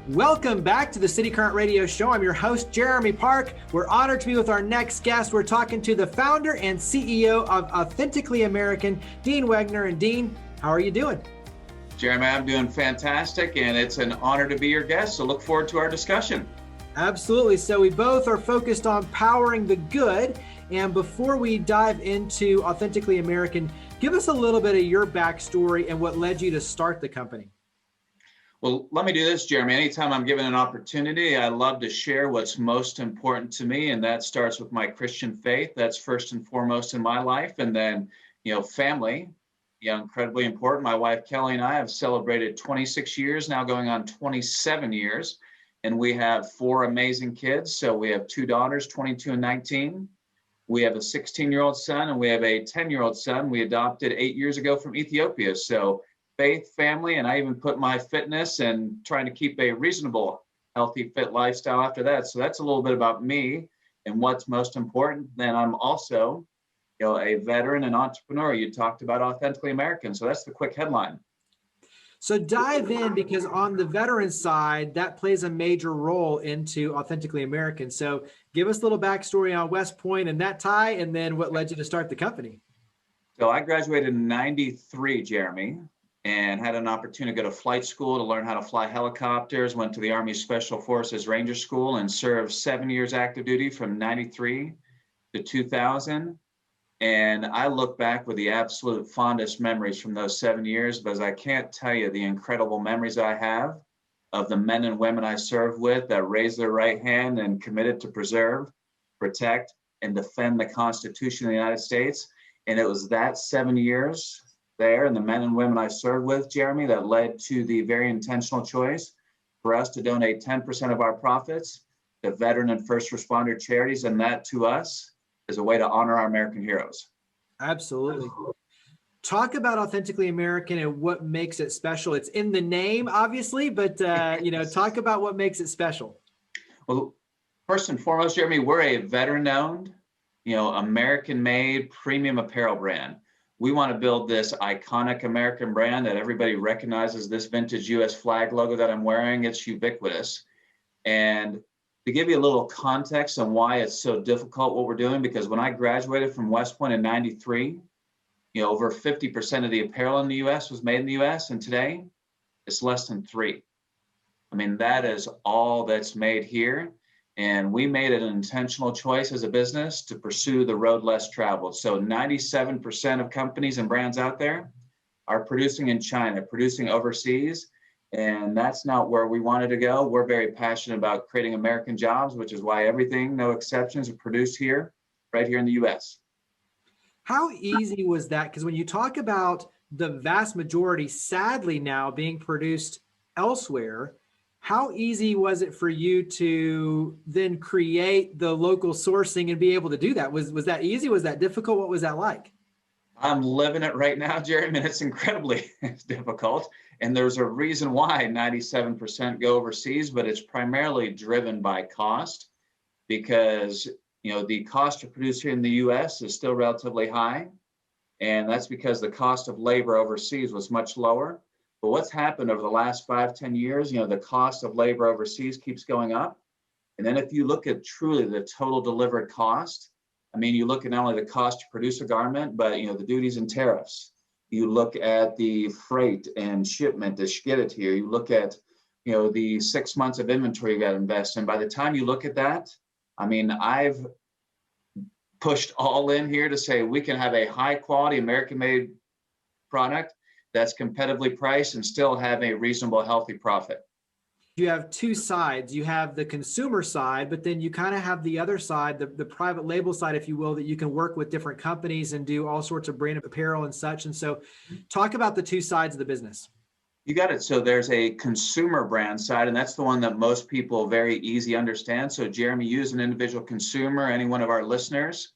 Welcome back to the cityCURRENT radio show. I'm your host, Jeremy Park. We're honored to be with our next guest. We're talking to the founder and CEO of Authentically American, Dean Wegner. And Dean, how are you doing? Jeremy, I'm doing fantastic, and it's an honor to be your guest, so look forward to our discussion. Absolutely. So we both are focused on powering the good. And before we dive into Authentically American, give us a little bit of your backstory and what led you to start the company. Well, let me do this, Jeremy. Anytime I'm given an opportunity, I love to share what's most important to me, and that starts with my Christian faith. That's first and foremost in my life, and then, family, incredibly important. My wife, Kelly, and I have celebrated 26 years, now going on 27 years, and we have 4 amazing kids. So we have 2 daughters, 22 and 19. We have a 16-year-old son, and we have a 10-year-old son we adopted 8 years ago from Ethiopia. So faith, family, and I even put my fitness and trying to keep a reasonable, healthy, fit lifestyle after that. So that's a little bit about me and what's most important. Then I'm also, a veteran and entrepreneur. You talked about Authentically American. So that's the quick headline. So dive in, because on the veteran side, that plays a major role into Authentically American. So give us a little backstory on West Point and that tie, and then what led you to start the company. So I graduated in 93, Jeremy, and had an opportunity to go to flight school to learn how to fly helicopters, went to the Army Special Forces Ranger School and served 7 years active duty from 93 to 2000. And I look back with the absolute fondest memories from those 7 years, because I can't tell you the incredible memories I have of the men and women I served with that raised their right hand and committed to preserve, protect, and defend the Constitution of the United States. And it was that 7 years there and the men and women I served with, Jeremy, that led to the very intentional choice for us to donate 10% of our profits to veteran and first responder charities, and that to us is a way to honor our American heroes. Absolutely. Talk about Authentically American and what makes it special. It's in the name, obviously, but talk about what makes it special. Well, first and foremost, Jeremy, we're a veteran-owned, American-made premium apparel brand. We want to build this iconic American brand that everybody recognizes. This vintage U.S. flag logo that I'm wearing, it's ubiquitous. And to give you a little context on why it's so difficult what we're doing, because when I graduated from West Point in 93, over 50% of the apparel in the U.S. was made in the U.S. And today it's less than 3. I mean, that is all that's made here. And we made an intentional choice as a business to pursue the road less traveled. So 97% of companies and brands out there are producing in China, producing overseas. And that's not where we wanted to go. We're very passionate about creating American jobs, which is why everything, no exceptions, are produced here, right here in the U.S. How easy was that? Because when you talk about the vast majority, sadly now being produced elsewhere, how easy was it for you to then create the local sourcing and be able to do that? Was that easy? Was that difficult? What was that like? I'm living it right now, Jeremy, and it's incredibly difficult. And there's a reason why 97% go overseas, but it's primarily driven by cost, because the cost to produce here in the U.S. is still relatively high. And that's because the cost of labor overseas was much lower. But what's happened over the last 5-10 years, the cost of labor overseas keeps going up. And then if you look at truly the total delivered cost, I mean, you look at not only the cost to produce a garment, but the duties and tariffs. You look at the freight and shipment to get it here. You look at the 6 months of inventory you got to invest in. By the time you look at that, I mean, I've pushed all in here to say we can have a high quality American-made product that's competitively priced and still have a reasonable, healthy profit. You have 2 sides. You have the consumer side, but then you kind of have the other side, the private label side, if you will, that you can work with different companies and do all sorts of brand apparel and such. And so talk about the 2 sides of the business. You got it. So there's a consumer brand side, and that's the one that most people very easy understand. So Jeremy, you as an individual consumer, any one of our listeners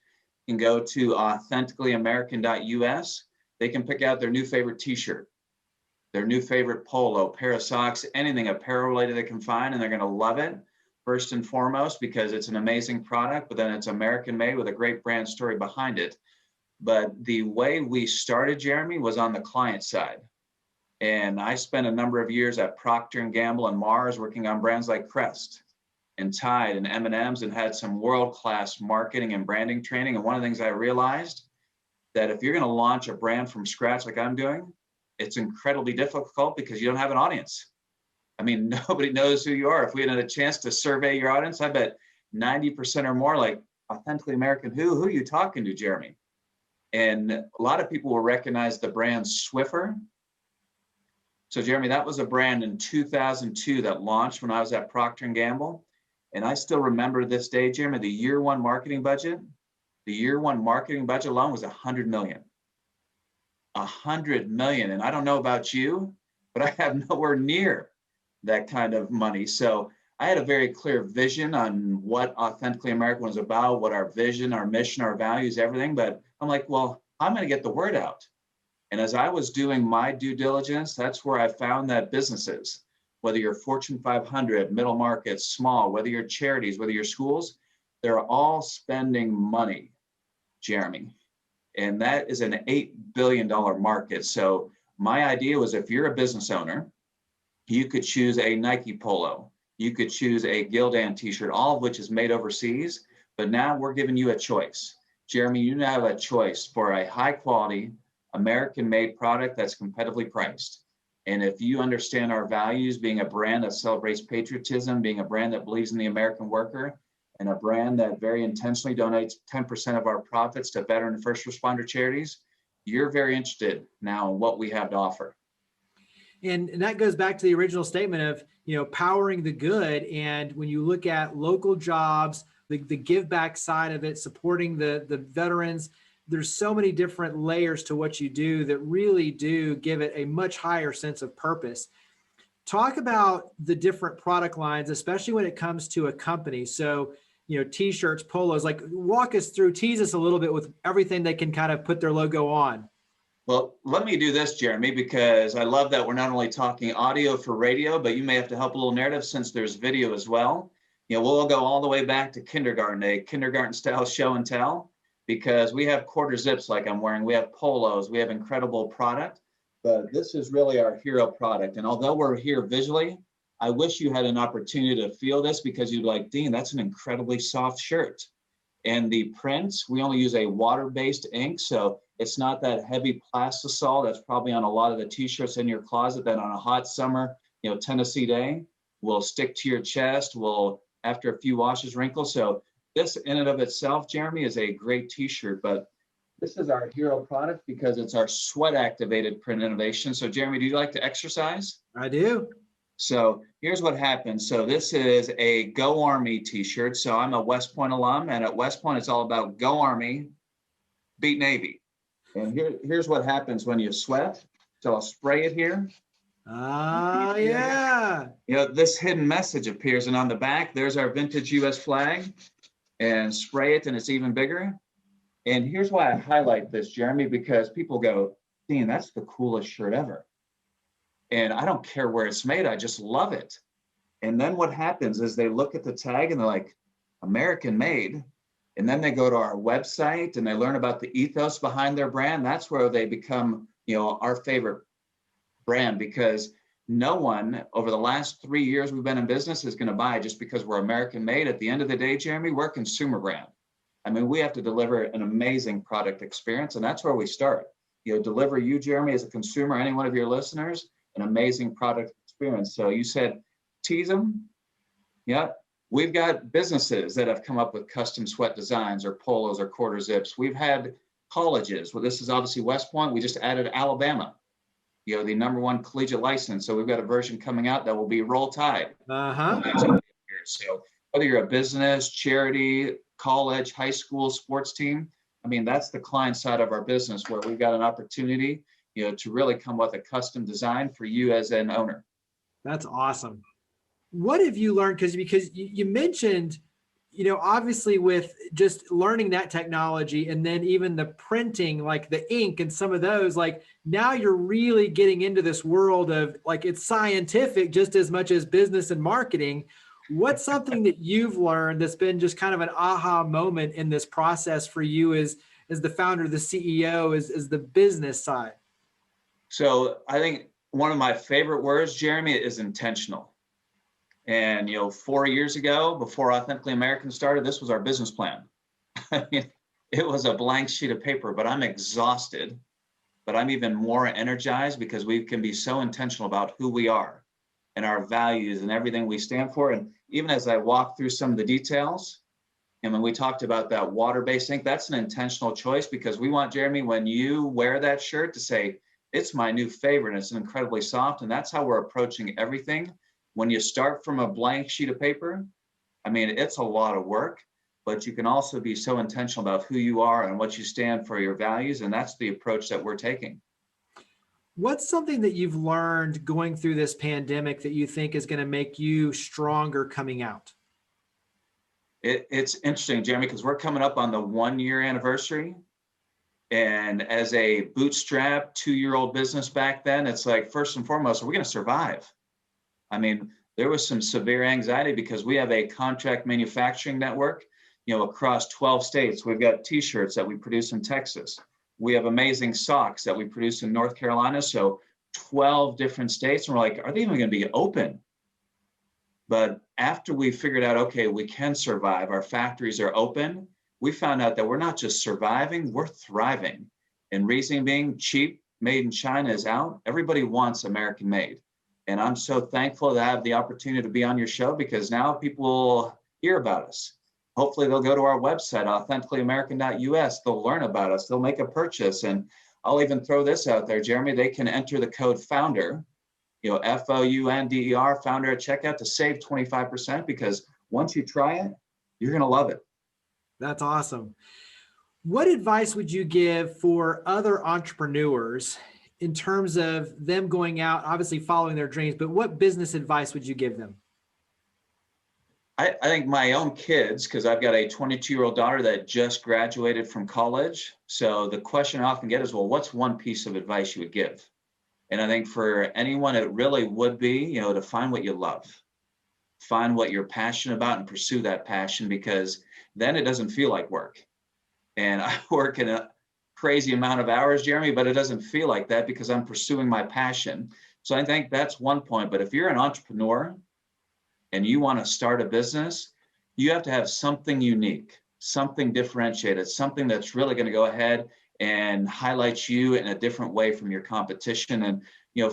can go to authenticallyamerican.us. They can pick out their new favorite t-shirt, their new favorite polo, pair of socks, anything apparel related they can find, and they're going to love it. First and foremost, because it's an amazing product, but then it's American made with a great brand story behind it. But the way we started, Jeremy, was on the client side. And I spent a number of years at Procter and Gamble and Mars working on brands like Crest and Tide and M&Ms, and had some world-class marketing and branding training. And one of the things I realized, that if you're going to launch a brand from scratch like I'm doing, it's incredibly difficult because you don't have an audience. I mean, nobody knows who you are. If we had a chance to survey your audience, I bet 90% or more like, Authentically American, who are you talking to, Jeremy? And a lot of people will recognize the brand Swiffer. So Jeremy, that was a brand in 2002 that launched when I was at Procter & Gamble. And I still remember this day, Jeremy, the year one marketing budget alone was 100 million. 100 million. And I don't know about you, but I have nowhere near that kind of money. So I had a very clear vision on what Authentically American was about, what our vision, our mission, our values, everything. But I'm like, well, I'm going to get the word out. And as I was doing my due diligence, that's where I found that businesses, whether you're Fortune 500, middle market, small, whether you're charities, whether you're schools, they're all spending money, Jeremy. And that is an $8 billion market. So my idea was, if you're a business owner, you could choose a Nike polo, you could choose a Gildan t-shirt, all of which is made overseas. But now we're giving you a choice. Jeremy, you now have a choice for a high quality, American-made product that's competitively priced. And if you understand our values, being a brand that celebrates patriotism, being a brand that believes in the American worker, and a brand that very intentionally donates 10% of our profits to veteran and first responder charities, you're very interested now in what we have to offer. And that goes back to the original statement of, powering the good. And when you look at local jobs, the give back side of it, supporting the veterans, there's so many different layers to what you do that really do give it a much higher sense of purpose. Talk about the different product lines, especially when it comes to a company. So, t-shirts, polos, like walk us through, tease us a little bit with everything they can kind of put their logo on. Well, let me do this, Jeremy, because I love that we're not only talking audio for radio, but you may have to help a little narrative since there's video as well. We'll go all the way back to kindergarten, a kindergarten style show and tell, because we have quarter zips like I'm wearing, we have polos, we have incredible product, but this is really our hero product. And although we're here visually, I wish you had an opportunity to feel this, because you'd like, Dean, that's an incredibly soft shirt. And the prints, we only use a water-based ink, so it's not that heavy plastisol that's probably on a lot of the t-shirts in your closet that on a hot summer, Tennessee day, will stick to your chest, will, after a few washes, wrinkle. So this in and of itself, Jeremy, is a great t-shirt, but this is our hero product because it's our sweat-activated print innovation. So Jeremy, do you like to exercise? I do. So here's what happens. So this is a Go Army t-shirt. So I'm a West Point alum, and at West Point, it's all about Go Army, beat Navy. And here's what happens when you sweat. So I'll spray it here. Yeah. This hidden message appears, and on the back, there's our vintage US flag, and spray it, and it's even bigger. And here's why I highlight this, Jeremy, because people go, Dean, that's the coolest shirt ever. And I don't care where it's made, I just love it. And then what happens is they look at the tag and they're like, American made. And then they go to our website and they learn about the ethos behind their brand. That's where they become, our favorite brand, because no one over the last 3 years we've been in business is going to buy just because we're American made. At the end of the day, Jeremy, we're a consumer brand. I mean, we have to deliver an amazing product experience, and that's where we start. Deliver you, Jeremy, as a consumer, any one of your listeners, an amazing product experience. So you said, tease them. Yeah. We've got businesses that have come up with custom sweat designs or polos or quarter zips. We've had colleges. Well, this is obviously West Point. We just added Alabama, the #1 collegiate license. So we've got a version coming out that will be Roll Tide. So whether you're a business, charity, college, high school, sports team, I mean, that's the client side of our business where we've got an opportunity, to really come with a custom design for you as an owner. That's awesome. What have you learned? Because you mentioned, obviously with just learning that technology and then even the printing, like the ink and some of those, like now you're really getting into this world of like, it's scientific just as much as business and marketing. What's something that you've learned that's been just kind of an aha moment in this process for you as the founder, the CEO, as the business side? So I think one of my favorite words, Jeremy, is intentional. And, 4 years ago, before Authentically American started, this was our business plan. I mean, it was a blank sheet of paper, but I'm exhausted, but I'm even more energized because we can be so intentional about who we are and our values and everything we stand for. And even as I walk through some of the details, and when we talked about that water-based ink, that's an intentional choice because we want, Jeremy, when you wear that shirt to say, it's my new favorite, and it's incredibly soft. And that's how we're approaching everything. When you start from a blank sheet of paper, I mean, it's a lot of work, but you can also be so intentional about who you are and what you stand for, your values. And that's the approach that we're taking. What's something that you've learned going through this pandemic that you think is going to make you stronger coming out? It's interesting, Jeremy, because we're coming up on the 1-year anniversary. And as a bootstrap 2-year-old business back then, it's like, first and foremost, are we going to survive? I mean, there was some severe anxiety because we have a contract manufacturing network, across 12 states. We've got t-shirts that we produce in Texas. We have amazing socks that we produce in North Carolina. So 12 different states. And we're like, are they even going to be open? But after we figured out, okay, we can survive, our factories are open, we found out that we're not just surviving, we're thriving. And reason being, cheap, made in China is out. Everybody wants American made. And I'm so thankful to have the opportunity to be on your show because now people will hear about us. Hopefully they'll go to our website, authenticallyamerican.us. They'll learn about us. They'll make a purchase. And I'll even throw this out there, Jeremy. They can enter the code FOUNDER, FOUNDER, founder at checkout to save 25% because once you try it, you're going to love it. That's awesome. What advice would you give for other entrepreneurs in terms of them going out, obviously following their dreams, but what business advice would you give them? I think my own kids, because I've got a 22-year-old daughter that just graduated from college. So the question I often get is, well, what's one piece of advice you would give? And I think for anyone, it really would be, to find what you love, find what you're passionate about and pursue that passion, because then it doesn't feel like work. And I work in a crazy amount of hours, Jeremy, but it doesn't feel like that because I'm pursuing my passion. So I think that's one point. But if you're an entrepreneur and you want to start a business, you have to have something unique, something differentiated, something that's really going to go ahead and highlight you in a different way from your competition. And,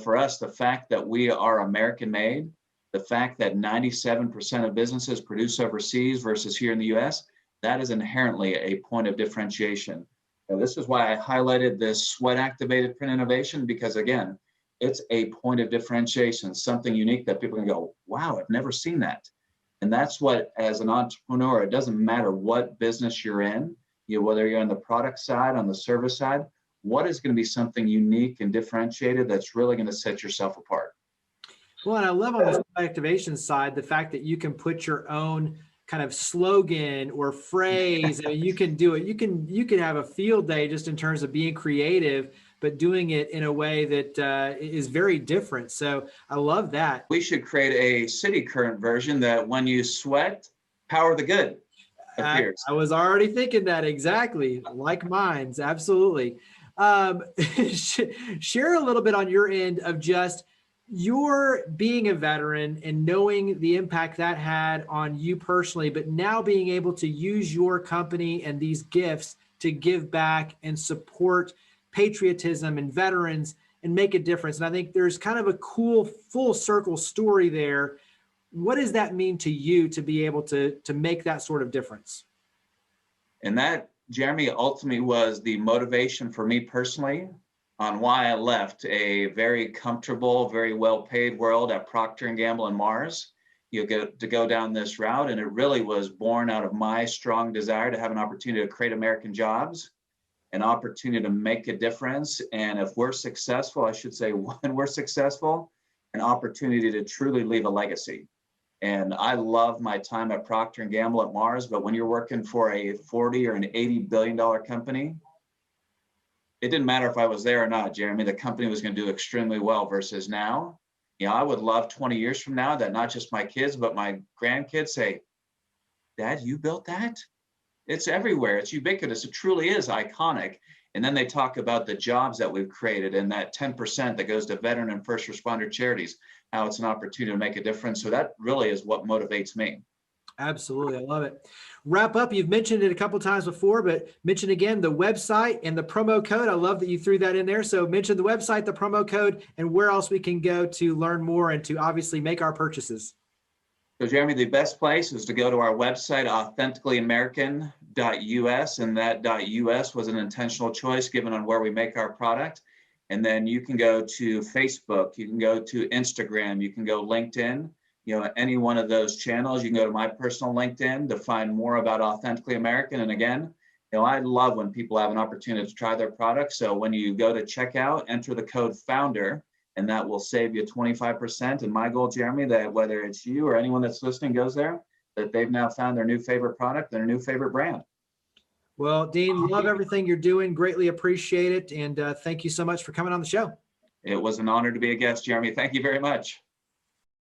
for us, the fact that we are American made, the fact that 97% of businesses produce overseas versus here in the US, that is inherently a point of differentiation. Now, this is why I highlighted this sweat activated print innovation, because again, it's a point of differentiation, something unique that people can go, wow, I've never seen that. And that's what, as an entrepreneur, it doesn't matter what business you're in, whether you're on the product side, on the service side, what is going to be something unique and differentiated that's really going to set yourself apart? Well, and I love on the activation side, the fact that you can put your own kind of slogan or phrase. I mean, you can do it. You can have a field day just in terms of being creative, but doing it in a way that is very different. So I love that. We should create a cityCURRENT version that when you sweat, power the good appears. I was already thinking that exactly, like minds, absolutely. Share a little bit on your end of just your being a veteran and knowing the impact that had on you personally, but now being able to use your company and these gifts to give back and support patriotism and veterans and make a difference. And I think there's kind of a cool full circle story there. What does that mean to you to be able to make that sort of difference? And that, Jeremy, ultimately was the motivation for me personally on why I left a very comfortable, very well-paid world at Procter & Gamble and Mars, to go down this route. And it really was born out of my strong desire to have an opportunity to create American jobs, an opportunity to make a difference. And if we're successful, I should say, when we're successful, an opportunity to truly leave a legacy. And I love my time at Procter & Gamble at Mars, but when you're working for a 40 or an $80 billion company, it didn't matter if I was there or not, Jeremy, the company was going to do extremely well versus now. I would love 20 years from now that not just my kids, but my grandkids say, Dad, you built that? It's everywhere. It's ubiquitous. It truly is iconic. And then they talk about the jobs that we've created and that 10% that goes to veteran and first responder charities, how it's an opportunity to make a difference. So that really is what motivates me. Absolutely. I love it. Wrap up. You've mentioned it a couple of times before, but mention again the website and the promo code. I love that you threw that in there. So mention the website, the promo code, and where else we can go to learn more and to obviously make our purchases. So Jeremy, the best place is to go to our website, authenticallyamerican.us, and that .us was an intentional choice given on where we make our product. And then you can go to Facebook, you can go to Instagram, you can go LinkedIn, any one of those channels. You can go to my personal LinkedIn to find more about Authentically American. And again, I love when people have an opportunity to try their product. So when you go to checkout, enter the code FOUNDER, and that will save you 25%. And my goal, Jeremy, that whether it's you or anyone that's listening goes there, that they've now found their new favorite product, their new favorite brand. Well, Dean, love everything you're doing. Greatly appreciate it. And thank you so much for coming on the show. It was an honor to be a guest, Jeremy. Thank you very much.